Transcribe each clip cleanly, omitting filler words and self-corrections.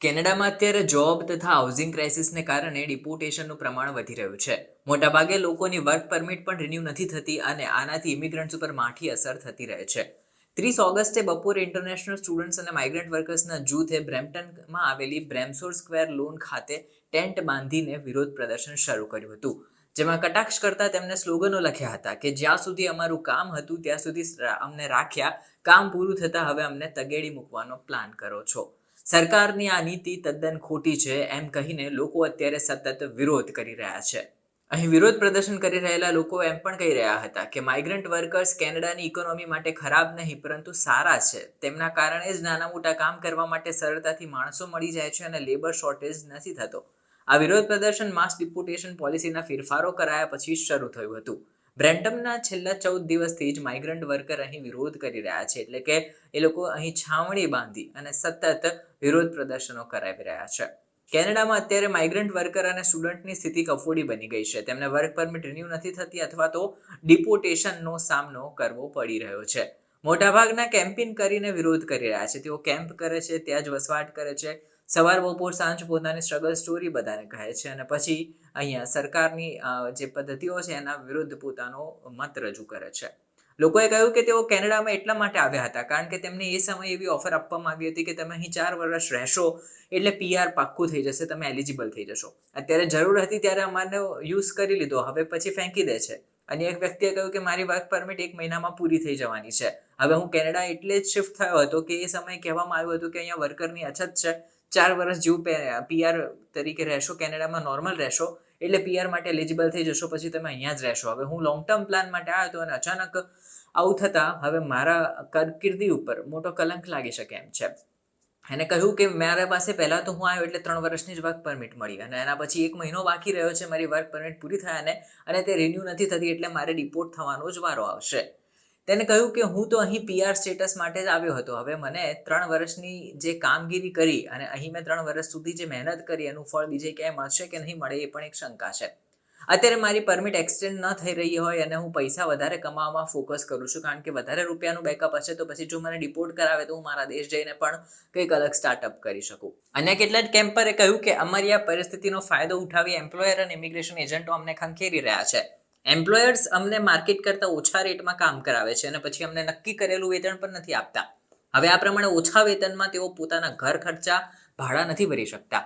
કેનેડામાં અત્યારે જોબ તથા હાઉસિંગ ક્રાઇસિસને કારણે ડિપોર્ટેશનનું પ્રમાણ વધી રહ્યું છે. મોટાભાગે લોકોની વર્ક પરમિટ પણ રિન્યૂ નથી થતી અને આનાથી ઇમિગ્રન્ટ્સ ઉપર માઠી અસર થતી રહે છે. 30 ઓગસ્ટે બપોરે ઇન્ટરનેશનલ સ્ટુડન્ટ્સ અને માઇગ્રન્ટ વર્કર્સના જૂથે બ્રેમ્પટનમાં આવેલી બ્રેમસોર સ્ક્વેર લોન ખાતે ટેન્ટ બાંધીને વિરોધ પ્રદર્શન શરૂ કર્યું હતું, જેમાં કટાક્ષ કરતા તેમને સ્લોગનો લખ્યા હતા કે જ્યાં સુધી અમારું કામ હતું ત્યાં સુધી અમને રાખ્યા, કામ પૂરું થતાં હવે અમને તગેડી મૂકવાનો પ્લાન કરો છો. સરકારની આ નીતિ તદ્દન ખોટી છે એમ કહીને લોકો અત્યારે સતત વિરોધ કરી રહ્યા છે. અહીં વિરોધ પ્રદર્શન કરી રહેલા લોકો એમ પણ કહી રહ્યા હતા કે માઇગ્રન્ટ વર્કર્સ કેનેડાની ઇકોનોમી માટે ખરાબ નહીં પરંતુ સારા છે. તેમના કારણે જ નાના મોટા કામ કરવા માટે સરળતાથી માણસો મળી જાય છે અને લેબર શોર્ટેજ નથી થતો. આ વિરોધ પ્રદર્શન માસ ડિપોર્ટેશન પોલિસીના ફેરફારો કરાયા પછી શરૂ થયું હતું. બ્રેમ્પટનના છેલ્લા 14 દિવસથી જ માઇગ્રન્ટ વર્કર અહીં વિરોધ કરી રહ્યા છે, એટલે કે એ લોકો અહીં છાવણી બાંધી અને સતત વિરોધ પ્રદર્શનો કરાવી રહ્યા છે. કેનેડામાં અત્યારે માઇગ્રન્ટ વર્કર અને સ્ટુડન્ટની સ્થિતિ કફોડી બની ગઈ છે. તેમને વર્ક પરમિટ રિન્યૂ નથી થતી અથવા તો ડિપોર્ટેશનનો સામનો કરવો પડી રહ્યો છે. મોટાભાગના કેમ્પિંગ કરીને વિરોધ કરી રહ્યા છે. તેઓ કેમ્પ કરે છે, ત્યાં જ વસવાટ કરે છે, સવાર બપોર સાંજ પોતાની સ્ટ્રગલ સ્ટોરી બધાને કહે છે અને પછી અહીંયા સરકારની જે પદ્ધતિઓ છે એના વિરુદ્ધ પોતાનો મત રજૂ કરે છે. લોકોએ કહ્યું કે તેઓ કેનેડામાં એટલા માટે આવ્યા હતા કારણ કે તેમને એ સમયે એવી ઓફર આપવામાં આવી હતી કે તમે અહીં 4 વર્ષ રહેશો એટલે PR પાક્કું થઈ જશે, તમે એલિજિબલ થઈ જશો. અત્યારે જરૂર હતી ત્યારે અમારે યુઝ કરી લીધો, હવે પછી ફેંકી દે છે. અને એક વ્યક્તિએ કહ્યું કે મારી વર્ક પરમિટ 1 મહિનામાં પૂરી થઈ જવાની છે. હવે હું કેનેડા એટલે જ શિફ્ટ થયો હતો કે એ સમયે કહેવામાં આવ્યું હતું કે અહીંયા વર્કરની અછત છે, 4 વર્ષ જેવું PR તરીકે રહેશો, કેનેડામાં નોર્મલ રહેશો એટલે PR માટે એલિજિબલ થઈ જશો, પછી તમે અહીંયા જ રહેશો. હવે હું લોંગ ટર્મ પ્લાન માટે આવ્યો હતો અને અચાનક આવું થતાં હવે મારા કારકિર્દી ઉપર મોટો કલંક લાગી શકે એમ છે. એને કહ્યું કે મારા પાસે પહેલાં તો હું આવ્યો એટલે 3 વર્ષની જ વર્ક પરમિટ મળી અને એના પછી 1 મહિનો બાકી રહ્યો છે મારી વર્ક પરમિટ પૂરી થયાને અને તે રિન્યૂ નથી થતી એટલે મારે ડિપોર્ટ થવાનો જ વારો આવશે. તેને કહ્યું કે હું તો અહીં PR સ્ટેટસ માટે જ આવ્યો હતો. હવે મને 3 વર્ષની જે કામગીરી કરી અને અહીં મેં 3 વર્ષ સુધી જે મહેનત કરી એનું ફળ બીજે ક્યાંય મળશે કે નહીં મળે એ પણ એક શંકા છે. અત્યારે મારી પરમિટ એક્સટેન્ડ ન થઈ રહી હોય અને હું પૈસા વધારે કમાવામાં ફોકસ કરું છું કારણ કે વધારે રૂપિયાનું બેકઅપ હશે તો પછી જો મને ડિપોર્ટ કરાવે તો હું મારા દેશ જઈને પણ કંઈક અલગ સ્ટાર્ટઅપ કરી શકું. અન્ય કેટલાક કેમ્પરે કહ્યું કે અમારી આ પરિસ્થિતિનો ફાયદો ઉઠાવી એમ્પ્લોયર અને ઇમિગ્રેશન એજન્ટો અમને ખંખેરી રહ્યા છે. એમ્પ્લોયર્સ અમને માર્કેટ કરતાં ઓછા રેટમાં કામ કરાવે છે અને પછી અમને નક્કી કરેલું વેતન પણ નથી આપતા. હવે આ પ્રમાણે ઓછા વેતનમાં તેઓ પોતાના ઘર ખર્ચા ભાડા નથી ભરી શકતા.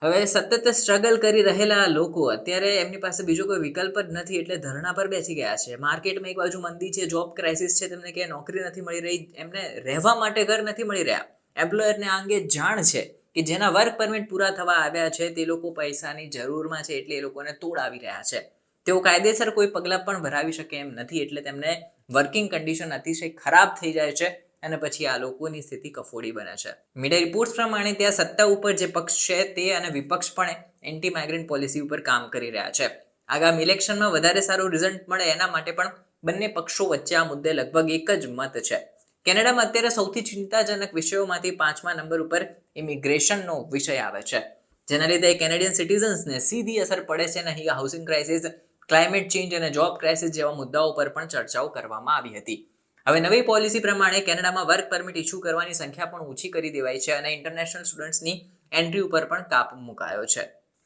હવે સતત સ્ટ્રગલ કરી રહેલા લોકો અત્યારે એમની પાસે બીજો કોઈ વિકલ્પ જ નથી એટલે ધરણા પર બેસી ગયા છે. માર્કેટમાં એક બાજુ મંદી છે, જોબ ક્રાઇસિસ છે, તેમને ક્યાંય નોકરી નથી મળી રહી, એમને રહેવા માટે ઘર નથી મળી રહ્યા. એમ્પ્લોયરને આ અંગે જાણ છે કે જેના વર્ક પરમિટ પૂરા થવા આવ્યા છે તે લોકો પૈસાની જરૂરમાં છે એટલે એ લોકોને તોડાવી રહ્યા છે. તેઓ કાયદેસર કોઈ પગલાં પણ ભરાવી શકે એમ નથી એટલે તેમને વર્કિંગ કન્ડિશન અતિશય ખરાબ થઈ જાય છે અને પછી આ લોકોની સ્થિતિ કફોડી બને છે. મીડિયા રિપોર્ટ્સ પ્રમાણે ત્યાં સત્તા ઉપર જે પક્ષ છે તે અને વિપક્ષ પણ એન્ટી માઇગ્રન્ટ પોલિસી ઉપર કામ કરી રહ્યા છે. આગામી ઇલેક્શનમાં વધારે સારું રિઝલ્ટ મળે એના માટે પણ બંને પક્ષો વચ્ચે આ મુદ્દે લગભગ એક જ મત છે. કેનેડામાં અત્યારે સૌથી ચિંતાજનક વિષયોમાંથી 5મા નંબર ઉપર ઇમિગ્રેશનનો વિષય આવે છે, જેના લીધે કેનેડિયન સિટીઝન્સને સીધી અસર પડે છે અને અહીં હાઉસિંગ ક્રાઇસિસ, ક્લાઇમેટ ચેન્જ અને જોબ ક્રાઇસિસ જેવા મુદ્દાઓ પર પણ ચર્ચાઓ કરવામાં આવી હતી. હવે નવી પોલિસી પ્રમાણે કેનેડામાં વર્ક પરમિટ ઇસ્યુ કરવાની સંખ્યા પણ ઓછી કરી દેવાઈ છે અને ઇન્ટરનેશનલ સ્ટુડન્ટ્સની એન્ટ્રી ઉપર પણ કાપ મુકાયો છે.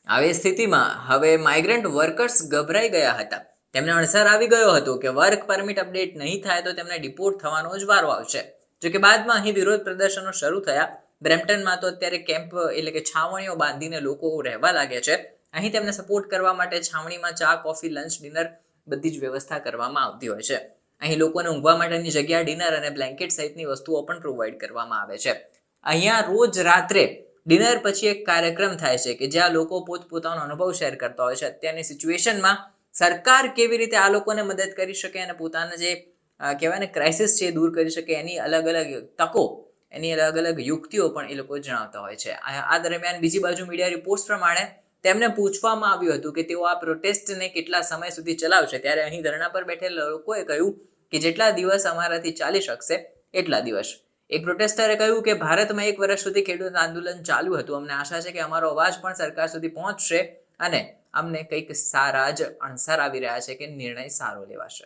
આવી સ્થિતિમાં હવે માઇગ્રન્ટ વર્કર્સ ગભરાઈ ગયા હતા. તેમને અણસાર આવી ગયો હતો કે વર્ક પરમિટ અપડેટ નહીં થાય તો તેમને ડિપોર્ટ થવાનો જ વારો આવશે. જોકે બાદમાં અહીં વિરોધ પ્રદર્શનો શરૂ થયા. બ્રેમ્પટનમાં તો અત્યારે કેમ્પ એટલે કે છાવણીઓ બાંધીને લોકો રહેવા લાગે છે. અહીં તેમને સપોર્ટ કરવા માટે છાવણીમાં ચા, કોફી, લંચ, ડિનર બધી જ વ્યવસ્થા કરવામાં આવતી હોય છે. અહીં લોકોને ઊંઘવા માટેની જગ્યા, ડિનર અને બ્લેન્કેટ સહિતની વસ્તુઓ પણ પ્રોવાઈડ કરવામાં આવે છે. અહીંયા રોજ રાત્રે ડિનર પછી એક કાર્યક્રમ થાય છે કે જ્યાં લોકો પોતપોતાનો અનુભવ શેર કરતા હોય છે. અત્યારની સિચ્યુએશનમાં સરકાર કેવી રીતે આ લોકોને મદદ કરી શકે અને પોતાના જે કહેવાય ને ક્રાઇસિસ છે એ દૂર કરી શકે એની અલગ અલગ તકો, એની અલગ અલગ યુક્તિઓ પણ એ લોકો જણાવતા હોય છે. આ દરમિયાન બીજી બાજુ મીડિયા રિપોર્ટ્સ પ્રમાણે તેમને પૂછવામાં આવ્યું હતું કે તેઓ આ પ્રોટેસ્ટને કેટલા સમય સુધી ચલાવશે, ત્યારે અહીં ધરણા પર બેઠેલા લોકોએ કહ્યું કે જેટલા દિવસ અમારાથી ચાલી શકશે એટલા દિવસ. એક પ્રોટેસ્ટરે કહ્યું કે ભારતમાં 1 વર્ષ સુધી ખેડૂત આંદોલન ચાલ્યું હતું. અમને આશા છે કે અમારો અવાજ પણ સરકાર સુધી પહોંચશે અને અમને કંઈક સારા જ અણસાર આવી રહ્યા છે કે નિર્ણય સારો લેવાશે.